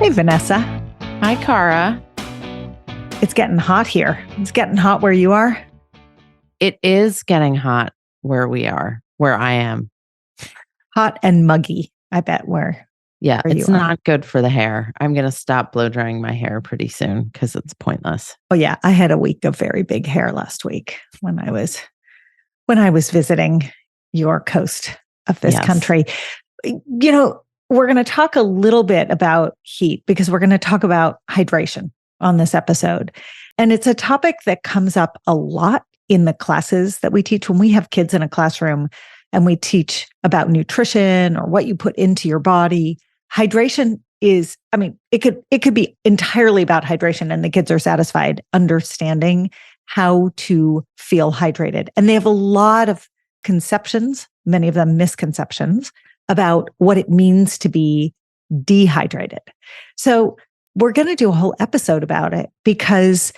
Hey, Vanessa. Hi, Cara. It's getting hot here. It's getting hot where you are. It is getting hot where I am. Hot and muggy, I bet, where Yeah, you it's are. not good for the hair. I'm going to stop blow drying my hair pretty soon because it's pointless. Oh, yeah. I had a week of very big hair last week when I was visiting your coast of this Yes. country. You know, we're going to talk a little bit about heat because we're going to talk about hydration on this episode. And it's a topic that comes up a lot in the classes that we teach when we have kids in a classroom and we teach about nutrition or what you put into your body. Hydration is, it could be entirely about hydration and the kids are satisfied understanding how to feel hydrated. And they have a lot of conceptions, many of them misconceptions, about what it means to be dehydrated. So we're going to do a whole episode about it because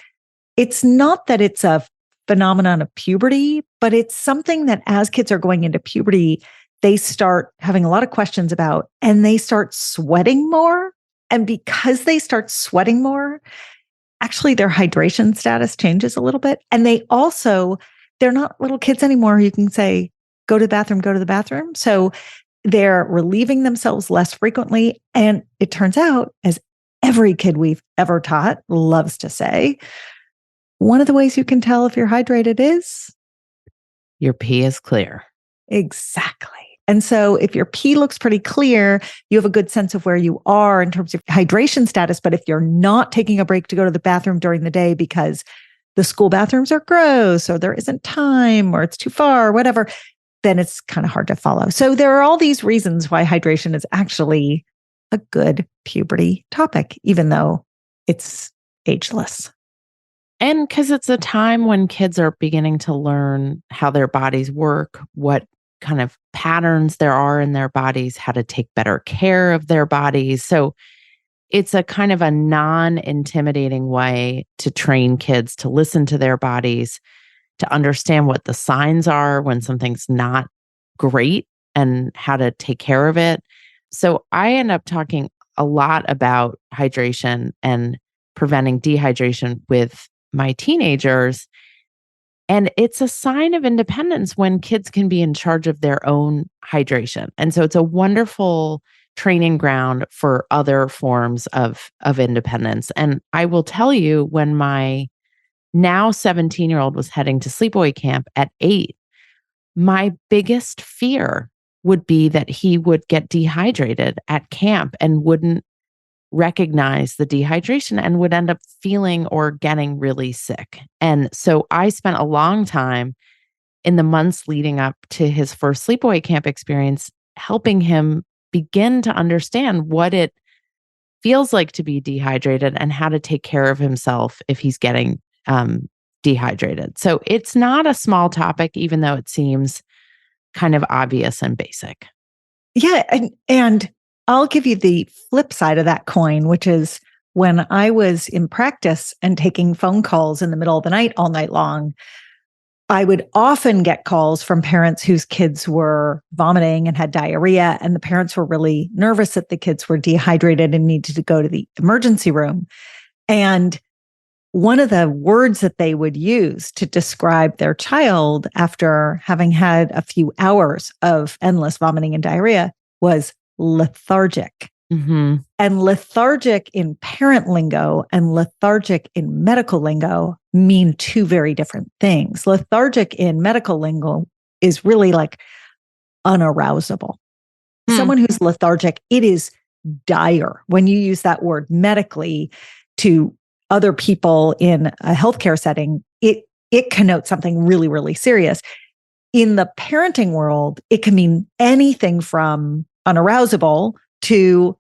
it's not that it's a phenomenon of puberty, but it's something that as kids are going into puberty, they start having a lot of questions about, and they start sweating more. And because they start sweating more, actually their hydration status changes a little bit. And they're not little kids anymore. You can say, go to the bathroom. So they're relieving themselves less frequently. And it turns out, as every kid we've ever taught loves to say, one of the ways you can tell if you're hydrated is your pee is clear. Exactly. And so if your pee looks pretty clear, you have a good sense of where you are in terms of hydration status. But if you're not taking a break to go to the bathroom during the day because the school bathrooms are gross or there isn't time or it's too far or whatever, then it's kind of hard to follow. So there are all these reasons why hydration is actually a good puberty topic, even though it's ageless. And because it's a time when kids are beginning to learn how their bodies work, what kind of patterns there are in their bodies, how to take better care of their bodies. So it's a kind of a non-intimidating way to train kids to listen to their bodies, to understand what the signs are when something's not great and how to take care of it. So I end up talking a lot about hydration and preventing dehydration with my teenagers. And it's a sign of independence when kids can be in charge of their own hydration. And so it's a wonderful training ground for other forms of independence. And I will tell you, when my now 17-year-old was heading to sleepaway camp at 8, my biggest fear would be that he would get dehydrated at camp and wouldn't recognize the dehydration and would end up feeling or getting really sick. And so I spent a long time in the months leading up to his first sleepaway camp experience helping him begin to understand what it feels like to be dehydrated and how to take care of himself if he's getting dehydrated. So it's not a small topic, even though it seems kind of obvious and basic. Yeah. And I'll give you the flip side of that coin, which is when I was in practice and taking phone calls in the middle of the night all night long, I would often get calls from parents whose kids were vomiting and had diarrhea, and the parents were really nervous that the kids were dehydrated and needed to go to the emergency room. And one of the words that they would use to describe their child after having had a few hours of endless vomiting and diarrhea was lethargic. Mm-hmm. And lethargic in parent lingo and lethargic in medical lingo mean two very different things. Lethargic in medical lingo is really like unarousable. Someone who's lethargic, it is dire. When you use that word medically to other people in a healthcare setting, it connotes something really, really serious. In the parenting world, it can mean anything from unarousable to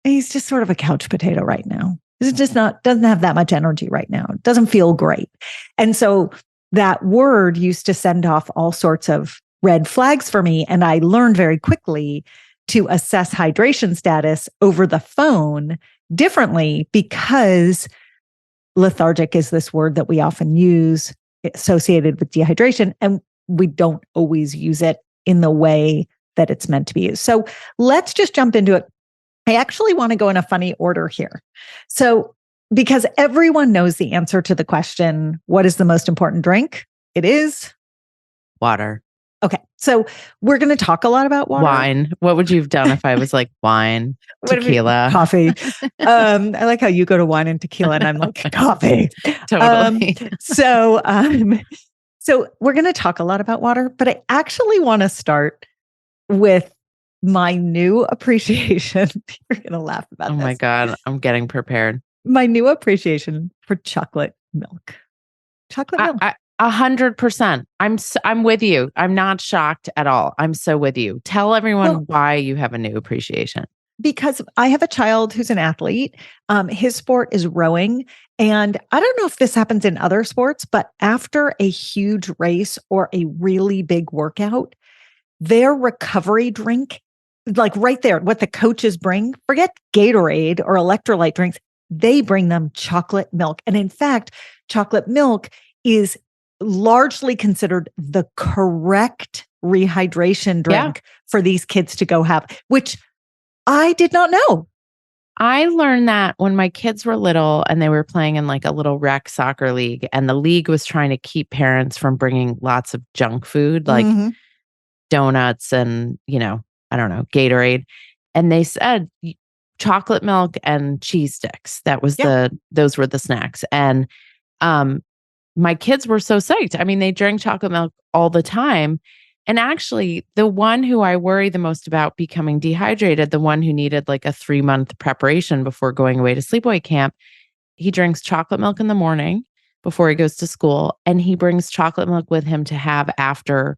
he's just sort of a couch potato right now. It's just doesn't have that much energy right now. It doesn't feel great. And so that word used to send off all sorts of red flags for me. And I learned very quickly to assess hydration status over the phone differently, because lethargic is this word that we often use associated with dehydration, and we don't always use it in the way that it's meant to be used. So let's just jump into it. I actually want to go in a funny order here. So, because everyone knows the answer to the question, what is the most important drink? It is Water. okay. So, we're going to talk a lot about water. Wine. What would you have done if I was like wine, tequila? Coffee. I like how you go to wine and tequila and I'm like coffee. Totally. So we're going to talk a lot about water, but I actually want to start with my new appreciation. You're going to laugh about this. Oh my God. I'm getting prepared. My new appreciation for chocolate milk. Chocolate milk. 100%. I'm with you. I'm not shocked at all. I'm so with you. Tell everyone why you have a new appreciation. Because I have a child who's an athlete. His sport is rowing. And I don't know if this happens in other sports, but after a huge race or a really big workout, their recovery drink, like right there, what the coaches bring, forget Gatorade or electrolyte drinks, they bring them chocolate milk. And in fact, chocolate milk is largely considered the correct rehydration drink for these kids to go have, which I did not know. I learned that when my kids were little and they were playing in like a little rec soccer league, and the league was trying to keep parents from bringing lots of junk food like donuts and, I don't know, Gatorade. And they said chocolate milk and cheese sticks. Those were the snacks. And my kids were so psyched. I mean, they drank chocolate milk all the time. And actually, the one who I worry the most about becoming dehydrated, the one who needed like a 3-month preparation before going away to sleepaway camp, he drinks chocolate milk in the morning before he goes to school. And he brings chocolate milk with him to have after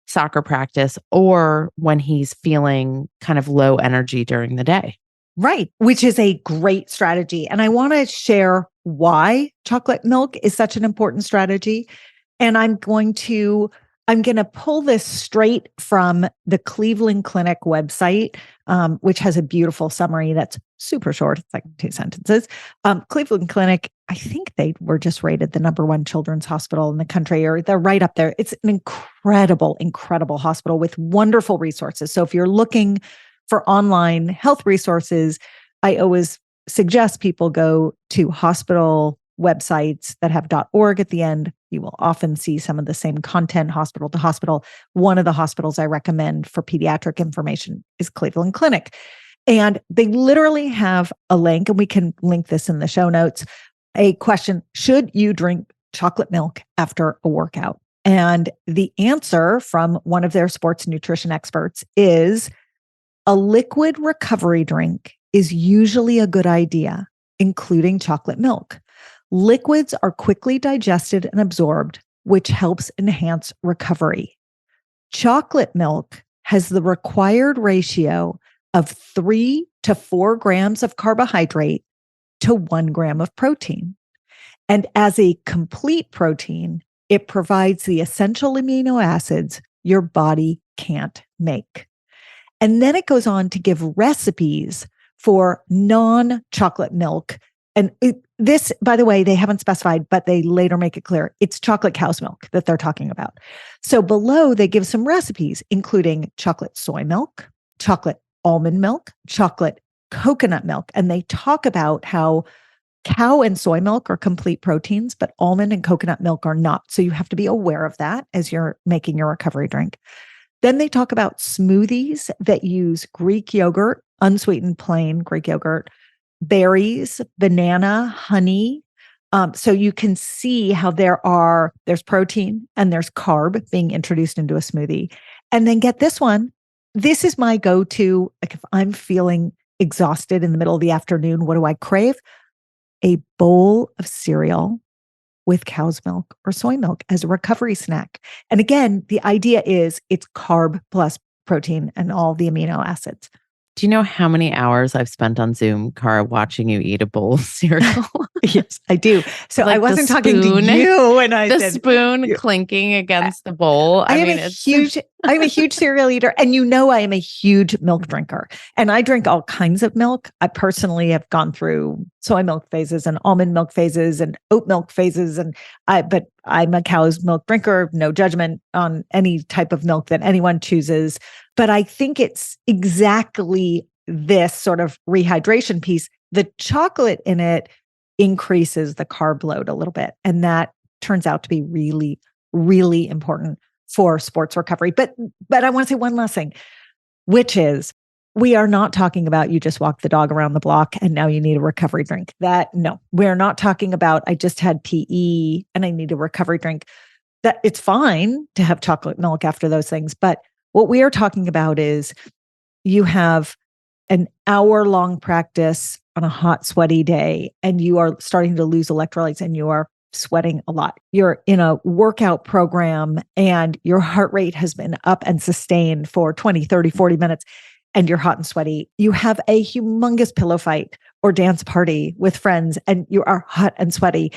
soccer practice or when he's feeling kind of low energy during the day. Right, which is a great strategy. And I want to share why chocolate milk is such an important strategy. And I'm going to pull this straight from the Cleveland Clinic website, which has a beautiful summary that's super short. It's like 2 sentences. Cleveland Clinic, I think they were just rated the #1 children's hospital in the country, or they're right up there. It's an incredible, incredible hospital with wonderful resources. So if you're looking for online health resources, I always suggest people go to hospital websites that have .org at the end. You will often see some of the same content hospital to hospital. One of the hospitals I recommend for pediatric information is Cleveland Clinic. And they literally have a link, and we can link this in the show notes, a question: should you drink chocolate milk after a workout? And the answer from one of their sports nutrition experts is a liquid recovery drink is usually a good idea, including chocolate milk. Liquids are quickly digested and absorbed, which helps enhance recovery. Chocolate milk has the required ratio of 3 to 4 grams of carbohydrate to 1 gram of protein. And as a complete protein, it provides the essential amino acids your body can't make. And then it goes on to give recipes for non-chocolate milk. And this, by the way, they haven't specified, but they later make it clear it's chocolate cow's milk that they're talking about. So below, they give some recipes, including chocolate soy milk, chocolate almond milk, chocolate coconut milk. And they talk about how cow and soy milk are complete proteins, but almond and coconut milk are not. So you have to be aware of that as you're making your recovery drink. Then they talk about smoothies that use Greek yogurt, unsweetened plain Greek yogurt, berries, banana, honey. So you can see how there's protein and there's carb being introduced into a smoothie. And then get this one. This is my go-to. Like if I'm feeling exhausted in the middle of the afternoon, what do I crave? A bowl of cereal with cow's milk or soy milk as a recovery snack. And again, the idea is it's carb plus protein and all the amino acids. Do you know how many hours I've spent on Zoom, Cara, watching you eat a bowl of cereal? Yes, I do. So like I wasn't talking to you, and I the said, spoon clinking against the bowl. I am a huge cereal eater, and I am a huge milk drinker, and I drink all kinds of milk. I personally have gone through soy milk phases and almond milk phases and oat milk phases, but I'm a cow's milk drinker. No judgment on any type of milk that anyone chooses, but I think it's exactly this sort of rehydration piece, the chocolate in it increases the carb load a little bit. And that turns out to be really, really important for sports recovery. But I want to say one last thing, which is we are not talking about you just walk the dog around the block and now you need a recovery drink. No, we're not talking about I just had PE and I need a recovery drink. That it's fine to have chocolate milk after those things. But what we are talking about is you have an hour-long practice on a hot, sweaty day, and you are starting to lose electrolytes and you are sweating a lot. You're in a workout program and your heart rate has been up and sustained for 20, 30, 40 minutes, and you're hot and sweaty. You have a humongous pillow fight or dance party with friends and you are hot and sweaty.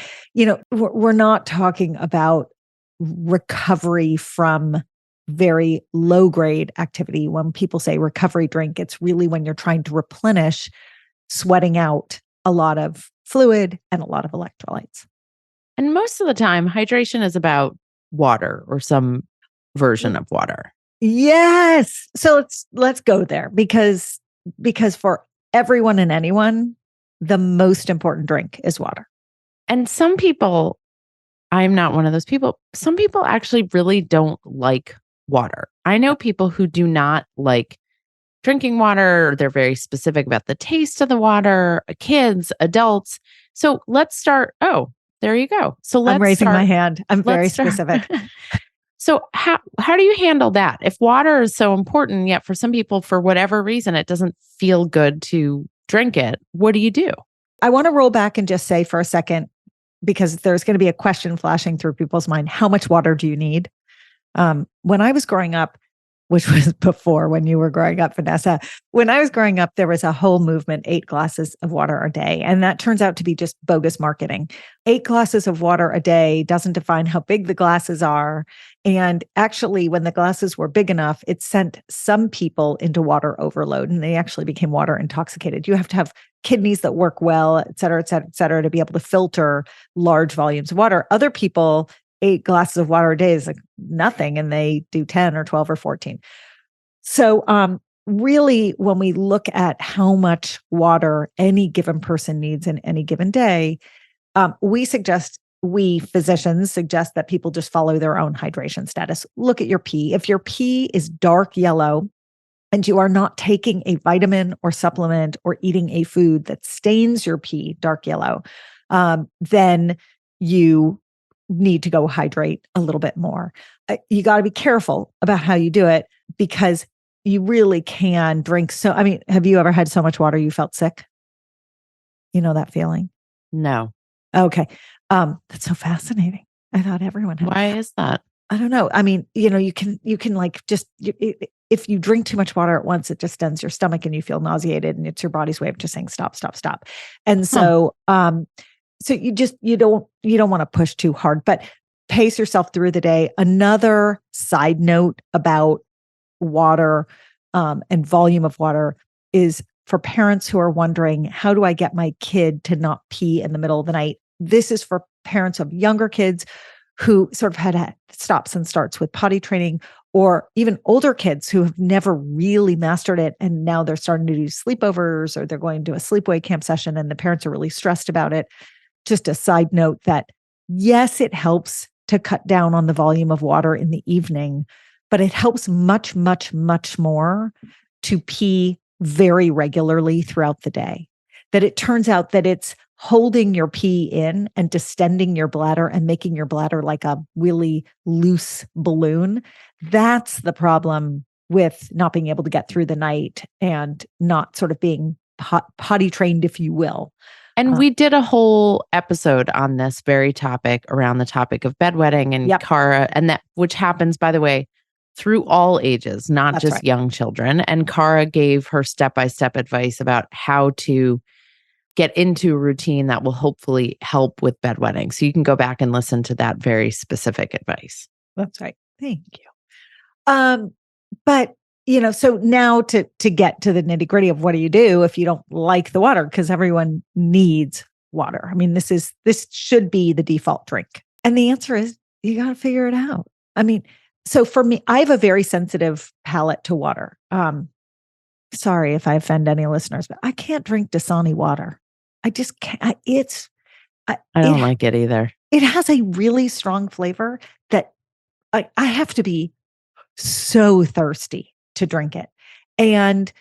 We're not talking about recovery from very low grade activity. When people say recovery drink, it's really when you're trying to replenish, sweating out a lot of fluid and a lot of electrolytes. And most of the time, hydration is about water or some version of water. Yes. So let's go there because for everyone and anyone, the most important drink is water. And some people, I'm not one of those people. Some people actually really don't like water. I know people who do not like drinking water, or they're very specific about the taste of the water, kids, adults. So let's start. Oh, there you go. So I'm raising my hand. I'm very specific. So how do you handle that? If water is so important, yet for some people, for whatever reason, it doesn't feel good to drink it, what do you do? I want to roll back and just say for a second, because there's going to be a question flashing through people's mind. How much water do you need? When I was growing up, which was before when you were growing up, Vanessa, when I was growing up, there was a whole movement, 8 glasses of water a day. And that turns out to be just bogus marketing. 8 glasses of water a day doesn't define how big the glasses are. And actually, when the glasses were big enough, it sent some people into water overload and they actually became water intoxicated. You have to have kidneys that work well, et cetera, et cetera, et cetera, to be able to filter large volumes of water. Other people, 8 glasses of water a day is like nothing, and they do 10 or 12 or 14. So really, when we look at how much water any given person needs in any given day, we physicians suggest that people just follow their own hydration status. Look at your pee. If your pee is dark yellow and you are not taking a vitamin or supplement or eating a food that stains your pee dark yellow, then you need to go hydrate a little bit more. You got to be careful about how you do it because you really can drink. Have you ever had so much water you felt sick? You know that feeling? No. Okay. That's so fascinating. I thought everyone had. Why is that? I don't know. You can like just, if you drink too much water at once, it just dens your stomach and you feel nauseated and it's your body's way of just saying, stop, stop, stop. And so, so you don't want to push too hard, but pace yourself through the day. Another side note about water and volume of water is for parents who are wondering, how do I get my kid to not pee in the middle of the night? This is for parents of younger kids who sort of had stops and starts with potty training, or even older kids who have never really mastered it. And now they're starting to do sleepovers or they're going to a sleepaway camp session and the parents are really stressed about it. Just a side note that yes, it helps to cut down on the volume of water in the evening, but it helps much, much, much more to pee very regularly throughout the day. That it turns out that it's holding your pee in and distending your bladder and making your bladder like a really loose balloon. That's the problem with not being able to get through the night and not sort of being potty trained, if you will. And we did a whole episode on this very topic around the topic of bedwetting and Cara, and that, which happens, by the way, through all ages, not That's just right. young children. And Cara gave her step-by-step advice about how to get into a routine that will hopefully help with bedwetting. So you can go back and listen to that very specific advice. That's right. Thank you. But so now to get to the nitty gritty of what do you do if you don't like the water? Because everyone needs water. I mean, this should be the default drink. And the answer is you got to figure it out. I mean, so for me, I have a very sensitive palate to water. sorry if I offend any listeners, but I can't drink Dasani water. I just can't. I don't like it either. It has a really strong flavor that I have to be so thirsty to drink it. And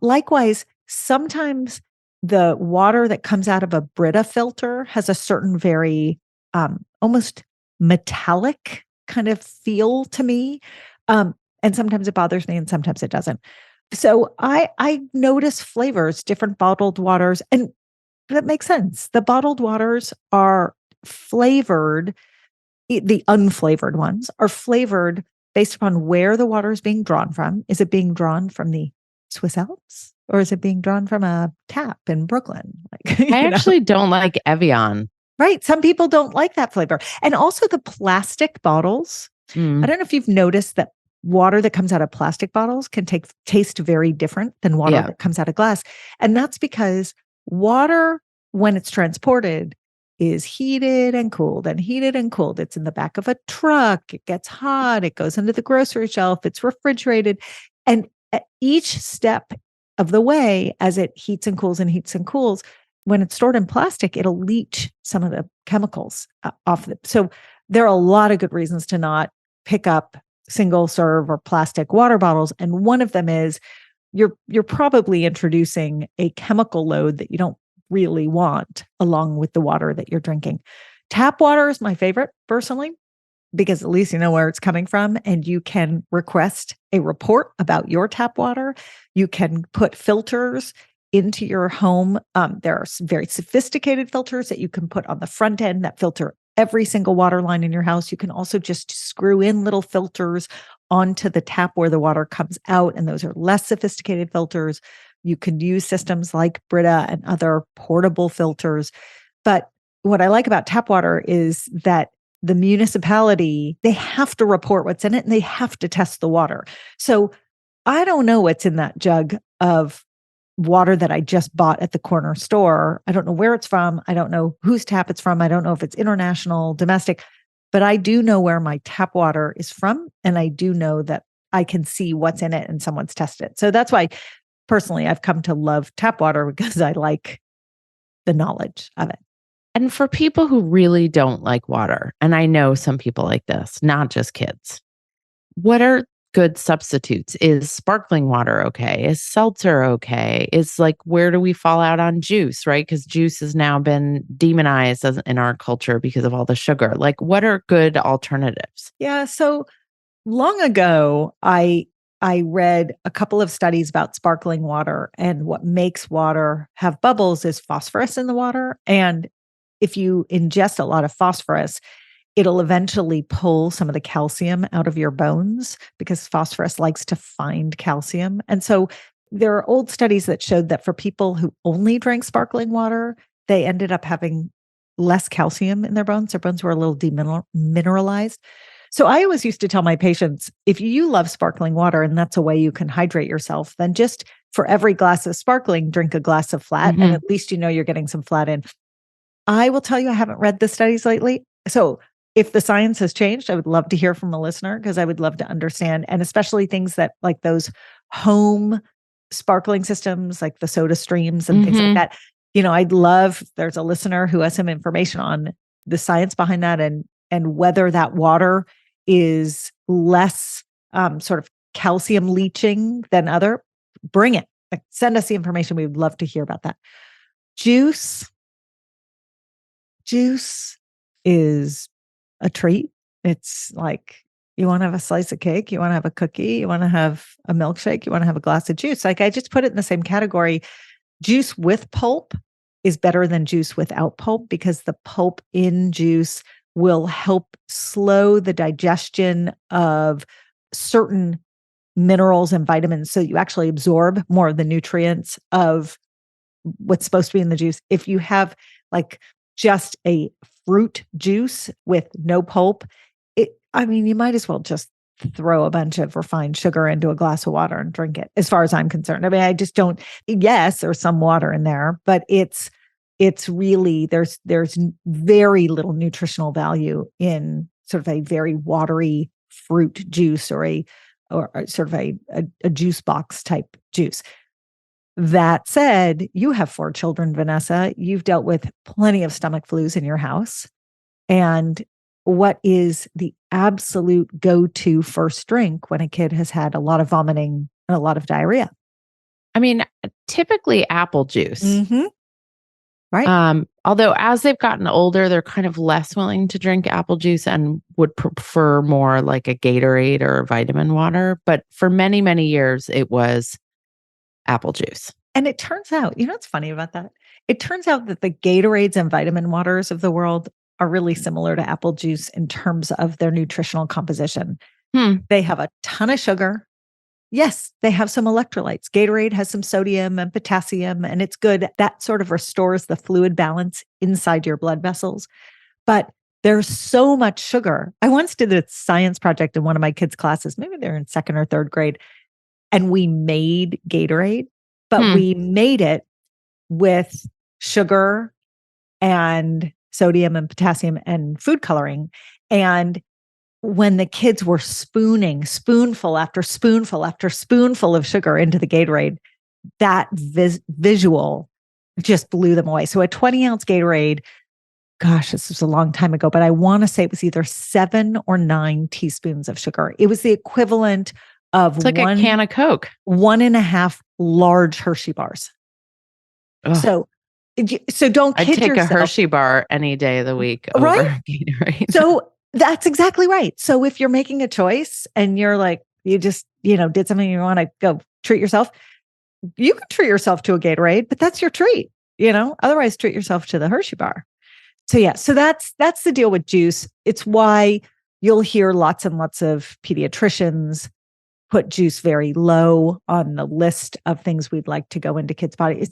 likewise, sometimes the water that comes out of a Brita filter has a certain very almost metallic kind of feel to me. And sometimes it bothers me and sometimes it doesn't. So I notice flavors, different bottled waters, and that makes sense. The bottled waters are flavored, the unflavored ones are flavored based upon where the water is being drawn from. Is it being drawn from the Swiss Alps or is it being drawn from a tap in Brooklyn? Like, I actually don't like Evian. right. Some people don't like that flavor. And also the plastic bottles. I don't know if you've noticed that water that comes out of plastic bottles can taste very different than water that comes out of glass. And that's because water, when it's transported, is heated and cooled and heated and cooled. It's in the back of a truck. It gets hot. It goes into the grocery shelf. It's refrigerated. And at each step of the way, as it heats and cools and heats and cools, when it's stored in plastic, it'll leach some of the chemicals off of it. So there are a lot of good reasons to not pick up single serve or plastic water bottles. And one of them is you're probably introducing a chemical load that you don't really want along with the water that you're drinking. Tap water is my favorite personally, because at least you know where it's coming from and you can request a report about your tap water. You can put filters into your home. There are some very sophisticated filters that you can put on the front end that filter every single water line in your house. You can also just screw in little filters onto the tap where the water comes out, and those are less sophisticated filters. You can use systems like Brita and other portable filters. But what I like about tap water is that the municipality, they have to report what's in it and they have to test the water. So I don't know what's in that jug of water that I just bought at the corner store. I don't know where it's from. I don't know whose tap it's from. I don't know if it's international, domestic, but I do know where my tap water is from. And I do know that I can see what's in it and someone's tested it. So that's why personally, I've come to love tap water because I like the knowledge of it. And for people who really don't like water, and I know some people like this, not just kids, what are good substitutes? Is sparkling water okay? Is seltzer okay? Is like, where do we fall out on juice, right? Because juice has now been demonized in our culture because of all the sugar. Like, what are good alternatives? Yeah. So long ago, I read a couple of studies about sparkling water, and what makes water have bubbles is phosphorus in the water. And if you ingest a lot of phosphorus, it'll eventually pull some of the calcium out of your bones because phosphorus likes to find calcium. And so there are old studies that showed that for people who only drank sparkling water, they ended up having less calcium in their bones. Their bones were a little demineralized. So I always used to tell my patients, if you love sparkling water and that's a way you can hydrate yourself, then just for every glass of sparkling, drink a glass of flat, and at least you know you're getting some flat in. I will tell you, I haven't read the studies lately. So if the science has changed, I would love to hear from a listener because I would love to understand, and especially things that like those home sparkling systems, like the Soda Streams and things like that. You know, I'd love, there's a listener who has some information on the science behind that and whether that water is less sort of calcium leaching than other. Bring it. Like, send us the information. We would love to hear about that. Juice is a treat. It's like, you want to have a slice of cake, you want to have a cookie, you want to have a milkshake, you want to have a glass of juice. Like, I just put it in the same category. Juice with pulp is better than juice without pulp because the pulp in juice will help slow the digestion of certain minerals and vitamins. So you actually absorb more of the nutrients of what's supposed to be in the juice. If you have like just a fruit juice with no pulp, you might as well just throw a bunch of refined sugar into a glass of water and drink it, as far as I'm concerned. I mean, I just don't, yes, there's some water in there, but it's really, there's very little nutritional value in sort of a very watery fruit juice or sort of a juice box type juice. That said, you have 4 children, Vanessa. You've dealt with plenty of stomach flus in your house. And what is the absolute go-to first drink when a kid has had a lot of vomiting and a lot of diarrhea? I mean, typically apple juice. Mm-hmm. Right. Although as they've gotten older, they're kind of less willing to drink apple juice and would prefer more like a Gatorade or vitamin water. But for many, many years, it was apple juice. And it turns out, what's funny about that? It turns out that the Gatorades and vitamin waters of the world are really similar to apple juice in terms of their nutritional composition. They have a ton of sugar. Yes, they have some electrolytes. Gatorade has some sodium and potassium, and it's good. That sort of restores the fluid balance inside your blood vessels. But there's so much sugar. I once did a science project in one of my kids' classes. Maybe they're in 2nd or 3rd grade. And we made Gatorade, but we made it with sugar and sodium and potassium and food coloring. And when the kids were spooning spoonful after spoonful after spoonful of sugar into the Gatorade, that visual just blew them away. So a 20-ounce Gatorade, gosh, this was a long time ago, but I want to say it was either 7 or 9 teaspoons of sugar. It was the equivalent of it's like a can of Coke, 1.5 large Hershey bars. Ugh. So don't kid I'd take yourself. A Hershey bar any day of the week over Gatorade. So that's exactly right. So if you're making a choice and you're like, you just, did something you want to go treat yourself, you can treat yourself to a Gatorade, but that's your treat, otherwise treat yourself to the Hershey bar. So yeah, so that's the deal with juice. It's why you'll hear lots and lots of pediatricians put juice very low on the list of things we'd like to go into kids' body.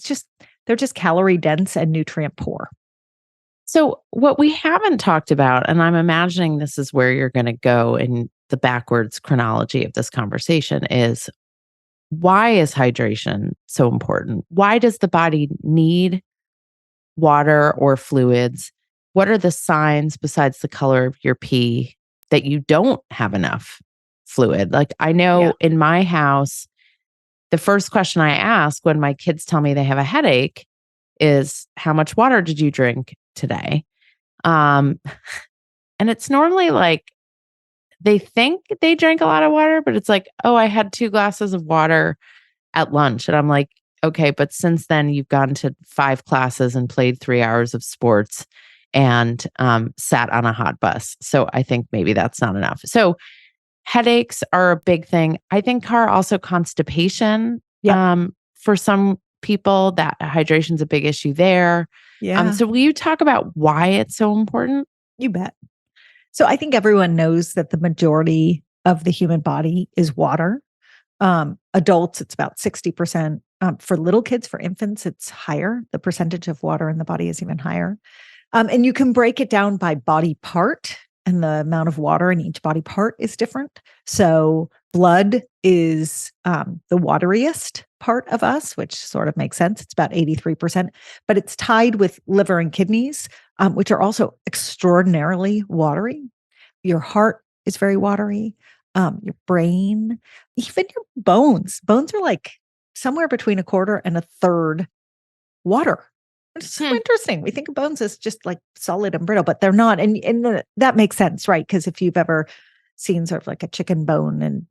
They're just calorie dense and nutrient poor. So what we haven't talked about, and I'm imagining this is where you're going to go in the backwards chronology of this conversation, is why is hydration so important? Why does the body need water or fluids? What are the signs besides the color of your pee that you don't have enough fluid? Like I know in my house, the first question I ask when my kids tell me they have a headache is, how much water did you drink today? And it's normally like they think they drank a lot of water, but it's like, oh, I had 2 glasses of water at lunch. And I'm like, okay, but since then you've gone to 5 classes and played 3 hours of sports and sat on a hot bus. So I think maybe that's not enough. So headaches are a big thing. I think, Cara, also constipation. For some people, that hydration's a big issue there. Yeah. So will you talk about why it's so important? You bet. So I think everyone knows that the majority of the human body is water. Adults, it's about 60%. For little kids, for infants, it's higher. The percentage of water in the body is even higher. And you can break it down by body part, and the amount of water in each body part is different. So blood is the wateriest part of us, which sort of makes sense. It's about 83%, but it's tied with liver and kidneys, which are also extraordinarily watery. Your heart is very watery. Your brain, even your bones. Bones are like somewhere between 1/4 and 1/3 water. It's so interesting. We think of bones as just like solid and brittle, but they're not. And that makes sense, right? Because if you've ever seen sort of like a chicken bone, and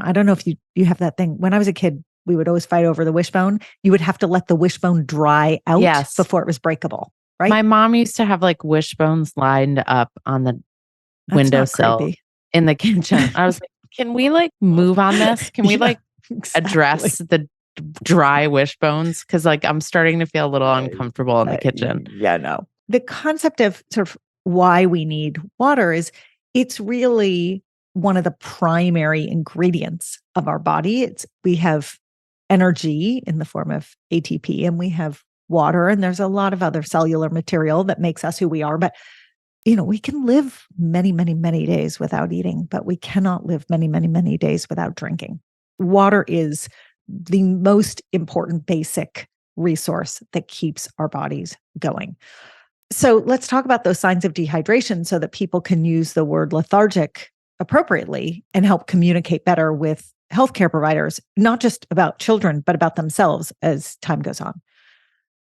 I don't know if you have that thing. When I was a kid, we would always fight over the wishbone. You would have to let the wishbone dry out before it was breakable, right? My mom used to have like wishbones lined up on the windowsill in the kitchen. I was like, can we like move on this? Can we address the dry wishbones? Because like I'm starting to feel a little uncomfortable in the kitchen. No. The concept of sort of why we need water is it's really one of the primary ingredients of our body. We have energy in the form of ATP, and we have water, and there's a lot of other cellular material that makes us who we are. But we can live many, many, many days without eating, but we cannot live many, many, many days without drinking. Water is the most important basic resource that keeps our bodies going. So let's talk about those signs of dehydration so that people can use the word lethargic appropriately and help communicate better with healthcare providers, not just about children, but about themselves as time goes on.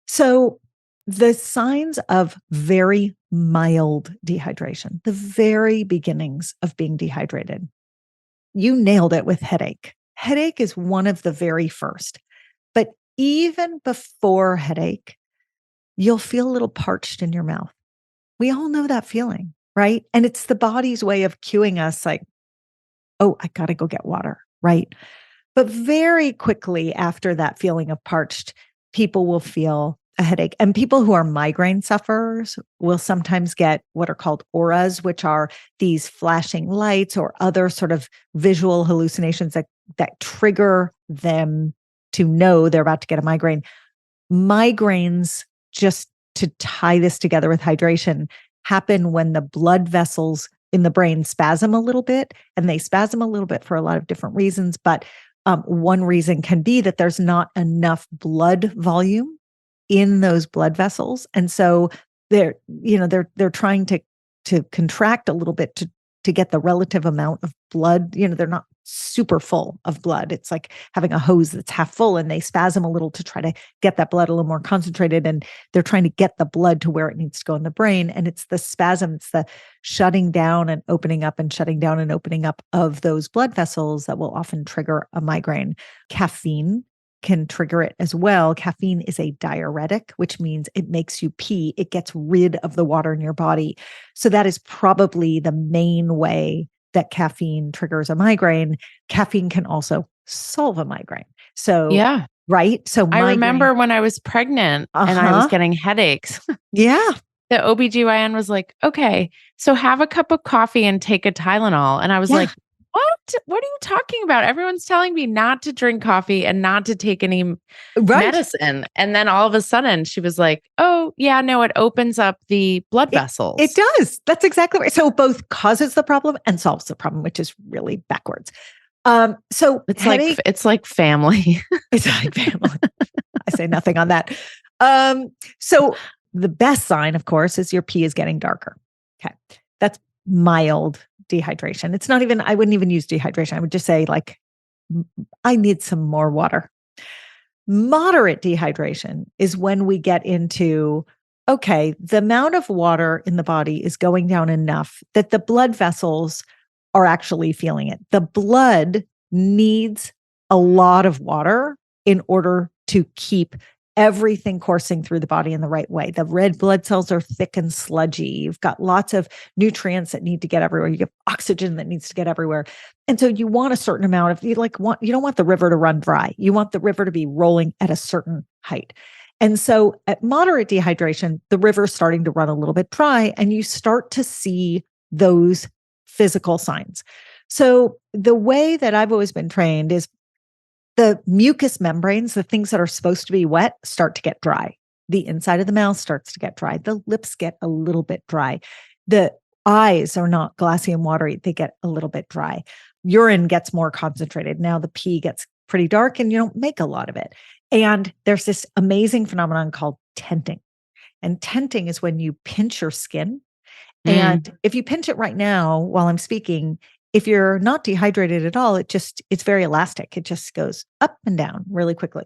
So the signs of very mild dehydration, the very beginnings of being dehydrated, you nailed it with headache. Headache is one of the very first. But even before headache, you'll feel a little parched in your mouth. We all know that feeling, right? And it's the body's way of cueing us like, oh, I got to go get water, right? But very quickly after that feeling of parched, people will feel a headache. And people who are migraine sufferers will sometimes get what are called auras, which are these flashing lights or other sort of visual hallucinations that trigger them to know they're about to get a migraine. Migraines, just to tie this together with hydration, happen when the blood vessels in the brain spasm a little bit, and they spasm a little bit for a lot of different reasons. But one reason can be that there's not enough blood volume in those blood vessels, and so they're trying to contract a little bit to get the relative amount of blood. They're not super full of blood. It's like having a hose that's half full, and they spasm a little to try to get that blood a little more concentrated. And they're trying to get the blood to where it needs to go in the brain. And it's the spasm, it's the shutting down and opening up and shutting down and opening up of those blood vessels that will often trigger a migraine. Caffeine can trigger it as well. Caffeine is a diuretic, which means it makes you pee. It gets rid of the water in your body. So that is probably the main way that caffeine triggers a migraine. Caffeine can also solve a migraine. So, Yeah. right? So I remember when I was pregnant and I was getting headaches. Yeah. The OBGYN was like, okay, so have a cup of coffee and take a Tylenol. And I was like, what? What are you talking about? Everyone's telling me not to drink coffee and not to take any medicine. And then all of a sudden she was like, oh, yeah, no, it opens up the blood vessels. It does. That's exactly right. So both causes the problem and solves the problem, which is really backwards. So it's like family. It's like family. I say nothing on that. So the best sign, of course, is your pee is getting darker. Okay. That's mild dehydration. It's not even, I wouldn't even use dehydration. I would just say like, I need some more water. Moderate dehydration is when we get into, okay, the amount of water in the body is going down enough that the blood vessels are actually feeling it. The blood needs a lot of water in order to keep everything coursing through the body in the right way. The red blood cells are thick and sludgy. You've got lots of nutrients that need to get everywhere. You have oxygen that needs to get everywhere. And so you want a certain amount of, you don't want the river to run dry. You want the river to be rolling at a certain height. And so at moderate dehydration, the river's starting to run a little bit dry, and you start to see those physical signs. So the way that I've always been trained is the mucous membranes, the things that are supposed to be wet, start to get dry. The inside of the mouth starts to get dry. The lips get a little bit dry. The eyes are not glassy and watery. They get a little bit dry. Urine gets more concentrated. Now the pee gets pretty dark and you don't make a lot of it. And there's this amazing phenomenon called tenting. And tenting is when you pinch your skin. And if you pinch it right now while I'm speaking, if you're not dehydrated at all, it's very elastic. It just goes up and down really quickly.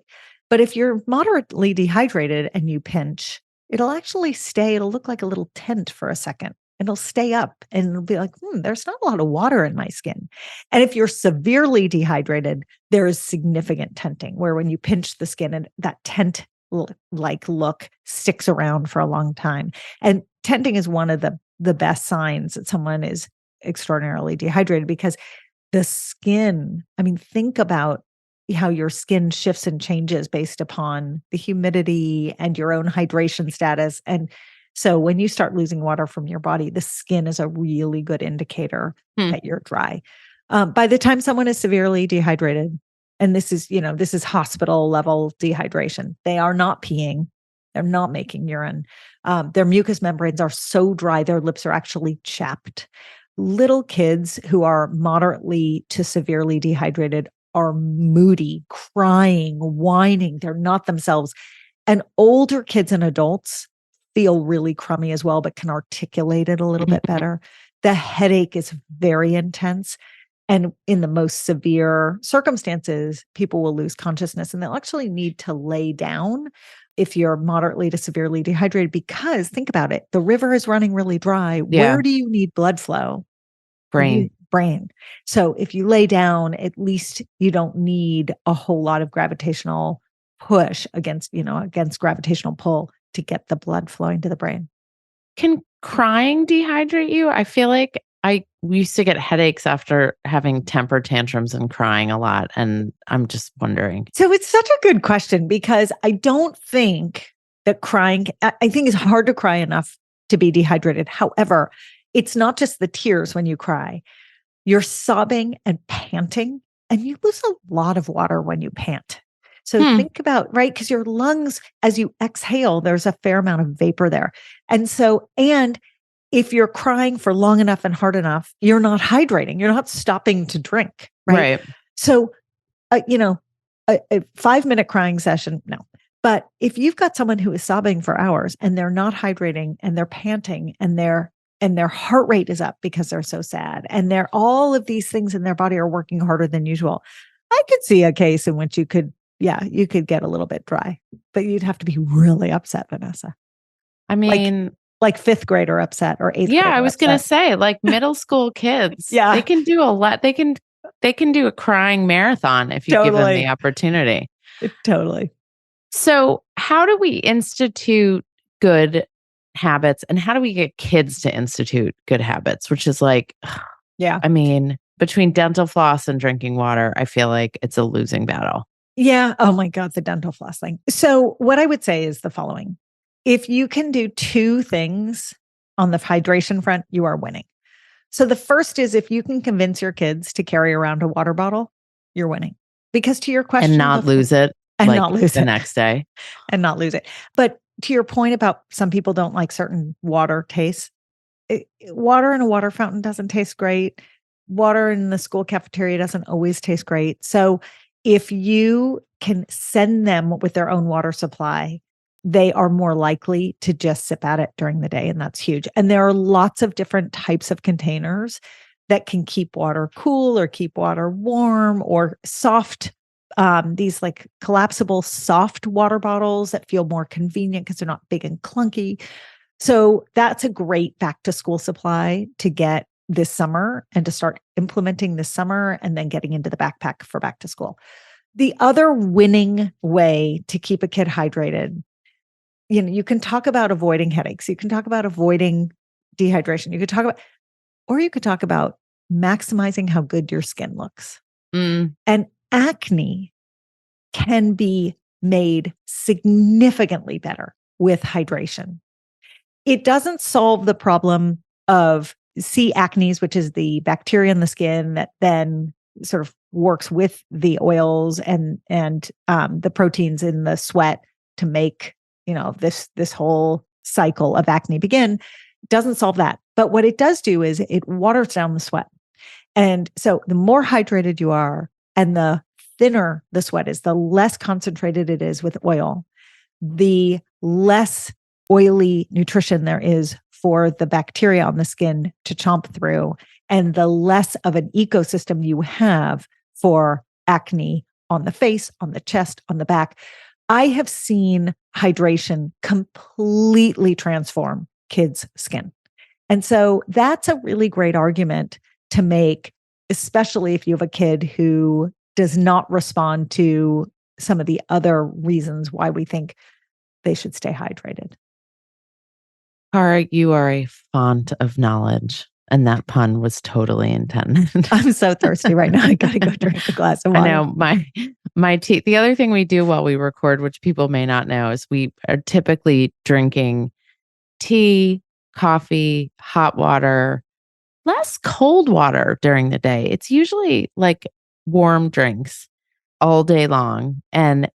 But if you're moderately dehydrated and you pinch, it'll actually stay. It'll look like a little tent for a second. It'll stay up and it'll be like, there's not a lot of water in my skin. And if you're severely dehydrated, there is significant tenting where when you pinch the skin and that tent like look sticks around for a long time. And tenting is one of the best signs that someone is extraordinarily dehydrated, because the skin, think about how your skin shifts and changes based upon the humidity and your own hydration status. And so when you start losing water from your body, the skin is a really good indicator that you're dry. By the time someone is severely dehydrated, and this is hospital level dehydration, they are not peeing. They're not making urine. Their mucous membranes are so dry, their lips are actually chapped. Little kids who are moderately to severely dehydrated are moody, crying, whining. They're not themselves. And older kids and adults feel really crummy as well, but can articulate it a little bit better. The headache is very intense. And in the most severe circumstances, people will lose consciousness and they'll actually need to lay down if you're moderately to severely dehydrated, because think about it, the river is running really dry. Yeah. Where do you need blood flow? Brain. Brain. So if you lay down, at least you don't need a whole lot of gravitational push against gravitational pull to get the blood flowing to the brain. Can crying dehydrate you? I feel like I used to get headaches after having temper tantrums and crying a lot. And I'm just wondering. So it's such a good question, because I don't think that crying, I think it's hard to cry enough to be dehydrated. However, it's not just the tears when you cry. You're sobbing and panting, and you lose a lot of water when you pant. So think about, right? Because your lungs, as you exhale, there's a fair amount of vapor there. And if you're crying for long enough and hard enough, you're not hydrating. You're not stopping to drink, right? So, a 5-minute crying session, no. But if you've got someone who is sobbing for hours and they're not hydrating and they're panting and their heart rate is up because they're so sad, and all of these things in their body are working harder than usual, I could see a case in which you could get a little bit dry, but you'd have to be really upset, Vanessa. I mean, like fifth grader upset or eighth yeah, grader I was going to say, like middle school kids, Yeah. they can do a lot. They can do a crying marathon if you give them the opportunity. Totally. So how do we institute good habits, and how do we get kids to institute good habits? Which is like, yeah. I mean, between dental floss and drinking water, I feel like it's a losing battle. Yeah. Oh my God, the dental floss thing. So what I would say is the following. If you can do 2 things on the hydration front, you are winning. So the first is, if you can convince your kids to carry around a water bottle, you're winning. Because to your question, and not lose it, and not lose the it next day, and not lose it. But to your point about some people don't like certain water tastes, water in a water fountain doesn't taste great. Water in the school cafeteria doesn't always taste great. So if you can send them with their own water supply, they are more likely to just sip at it during the day. And that's huge. And there are lots of different types of containers that can keep water cool or keep water warm, or soft. These like collapsible soft water bottles that feel more convenient because they're not big and clunky. So that's a great back to school supply to get this summer and to start implementing this summer, and then getting into the backpack for back to school. The other winning way to keep a kid hydrated, you can talk about avoiding headaches. You can talk about avoiding dehydration. You could talk about maximizing how good your skin looks. And acne can be made significantly better with hydration. It doesn't solve the problem of C. acnes, which is the bacteria in the skin that then sort of works with the oils and the proteins in the sweat to make this whole cycle of acne begin. It doesn't solve that. But what it does do is it waters down the sweat. And so the more hydrated you are and the thinner the sweat is, the less concentrated it is with oil, the less oily nutrition there is for the bacteria on the skin to chomp through, and the less of an ecosystem you have for acne on the face, on the chest, on the back. I have seen hydration completely transform kids' skin. And so that's a really great argument to make, especially if you have a kid who does not respond to some of the other reasons why we think they should stay hydrated. Cara, you are a font of knowledge. And that pun was totally intended. I'm so thirsty right now. I got to go drink a glass of water. I know my tea. The other thing we do while we record, which people may not know, is we are typically drinking tea, coffee, hot water, less cold water during the day. It's usually like warm drinks all day long. And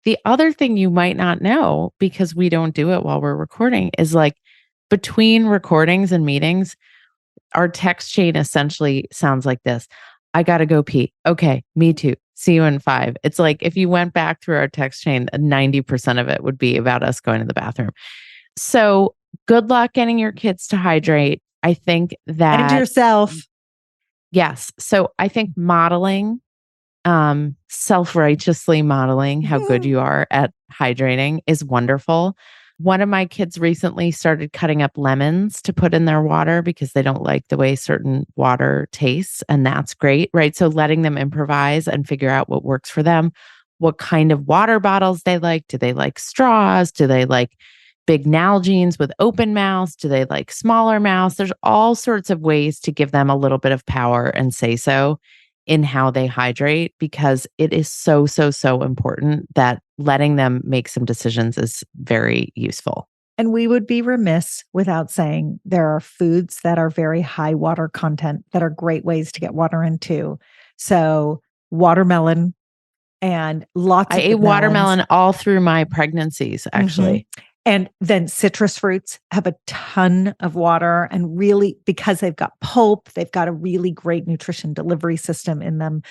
the other thing you might not know, because we don't do it while we're recording, is like between recordings and meetings, our text chain essentially sounds like this. I got to go pee. Okay, me too. See you in 5. It's like if you went back through our text chain, 90% of it would be about us going to the bathroom. So good luck getting your kids to hydrate. I think that... And yourself. Yes. So I think modeling, self-righteously modeling how good Mhm. you are at hydrating is wonderful. One of my kids recently started cutting up lemons to put in their water because they don't like the way certain water tastes, and that's great, right? So letting them improvise and figure out what works for them, what kind of water bottles they like. Do they like straws? Do they like big Nalgene's with open mouths? Do they like smaller mouths? There's all sorts of ways to give them a little bit of power and say so in how they hydrate because it is so, so, so important that letting them make some decisions is very useful. And we would be remiss without saying there are foods that are very high water content that are great ways to get water into. So, watermelon and lots I of ate good melons. watermelon all through my pregnancies, Mhm. actually. And then citrus fruits have a ton of water and really because they've got pulp, they've got a really great nutrition delivery system in them.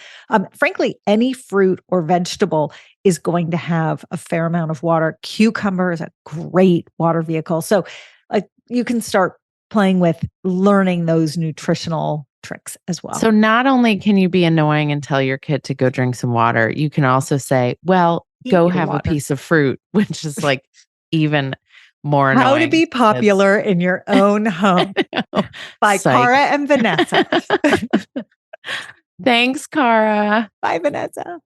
Frankly, any fruit or vegetable is going to have a fair amount of water. Cucumber is a great water vehicle. So you can start playing with learning those nutritional tricks as well. So not only can you be annoying and tell your kid to go drink some water, you can also say, well, Eat go your have a water. piece of fruit, which is like even more How to annoying be to kids. popular in your own home by Psych. Cara and Vanessa. Thanks, Cara. Bye, Vanessa.